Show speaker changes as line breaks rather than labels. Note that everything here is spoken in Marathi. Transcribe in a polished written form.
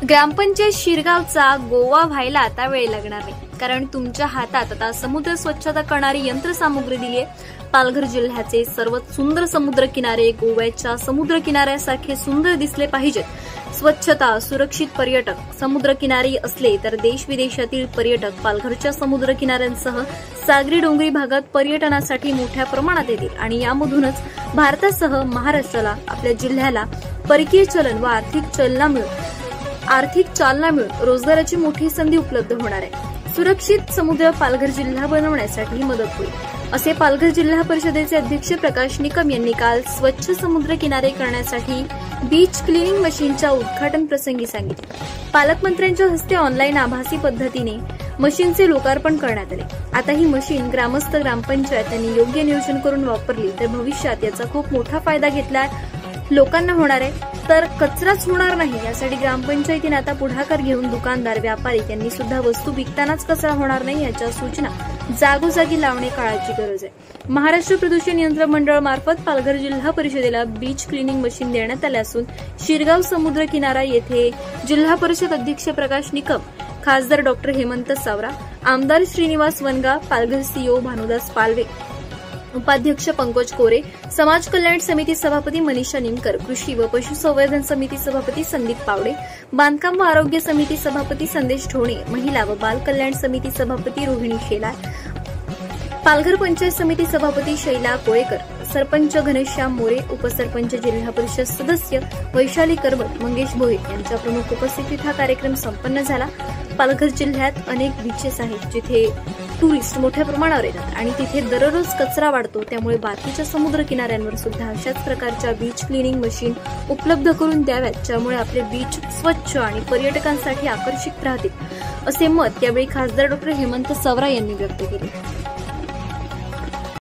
ग्रामपंचायत शिरगावचा गोवा व्हायला आता वेळ लागणार नाही, कारण तुमच्या हातात आता समुद्र स्वच्छता करणारी यंत्रसामुग्री दिली आहे। पालघर जिल्ह्याचे सर्वात सुंदर समुद्र किनारे गोव्याच्या समुद्र किनाऱ्यासारखे सुंदर दिसले पाहिजेत। स्वच्छता, सुरक्षित पर्यटक समुद्र किनारी असले तर देश विदेशातील पर्यटक पालघरच्या समुद्र किनाऱ्यांसह सागरी डोंगरी भागात पर्यटनासाठी मोठ्या प्रमाणात येतील आणि यामधूनच भारतासह महाराष्ट्राला, आपल्या जिल्ह्याला परकीय चलन व आर्थिक चालना मिळून रोजगाराची मोठी संधी उपलब्ध होणार आहे। सुरक्षित समुद्र पालघर जिल्हा बनवण्यासाठी मदत होईल, असे पालघर जिल्हा परिषदेचे अध्यक्ष प्रकाश निकम यांनी काल स्वच्छ समुद्र किनारे करण्यासाठी बीच क्लिनिंग मशीनच्या उद्घाटन प्रसंगी सांगितले। पालकमंत्र्यांच्या हस्ते ऑनलाईन आभासी पद्धतीने मशीनचे लोकार्पण करण्यात आले। आता ही मशीन ग्रामस्थ, ग्रामपंचायत यांनी योग्य नियोजन करून वापरली तर भविष्यात याचा खूप मोठा फायदा घेतला लोकांना होणार आहे, तर कचराच होणार नाही। यासाठी ग्रामपंचायतीने आता पुढाकार घेऊन दुकानदार, व्यापारी यांनी सुद्धा वस्तू विकतानाच कचरा होणार नाही याच्या सूचना जागोजागी लावणे काळाची गरज आहे। महाराष्ट्र प्रदूषण नियंत्रण मंडळ मार्फत पालघर जिल्हा परिषदेला बीच क्लिनिंग मशीन देण्यात आले असून शिरगाव समुद्र किनारा येथे जिल्हा परिषद अध्यक्ष प्रकाश निकम, खासदार डॉक्टर हेमंत सावरा, आमदार श्रीनिवास वनगा, पालघर सीओ भानुदास पालवे, उपाध्यक्ष पंकज कोरे, समाज कल्याण समिती सभापती मनीषा निमकर, कृषी व पशुसंवर्धन समिती सभापती संदीप पावडे, बांधकाम व आरोग्य समिती सभापती संदेश ढोणे, महिला व बाल कल्याण समिती सभापती रोहिणी शेलार, पालघर पंचायत समिती सभापती शैला कोळेकर, सरपंच घनश्याम मोरे, उपसरपंच, जिल्हा परिषद सदस्य वैशाली करबत, मंगेश भोये यांच्या प्रमुख उपस्थितीत हा कार्यक्रम संपन्न झाला। पालघर जिल्ह्यात अनेक बीचेस आहेत जिथे टुरिस्ट मोठ्या प्रमाणावर येतात आणि तिथे दररोज कचरा वाढतो, त्यामुळे बाकीच्या समुद्र किनाऱ्यांवर सुद्धा अशाच प्रकारच्या बीच क्लिनिंग मशीन उपलब्ध करून द्याव्यात, ज्यामुळे आपले बीच स्वच्छ आणि पर्यटकांसाठी आकर्षक राहतील, असे मत यावेळी खासदार डॉक्टर हेमंत सावरा यांनी व्यक्त केले।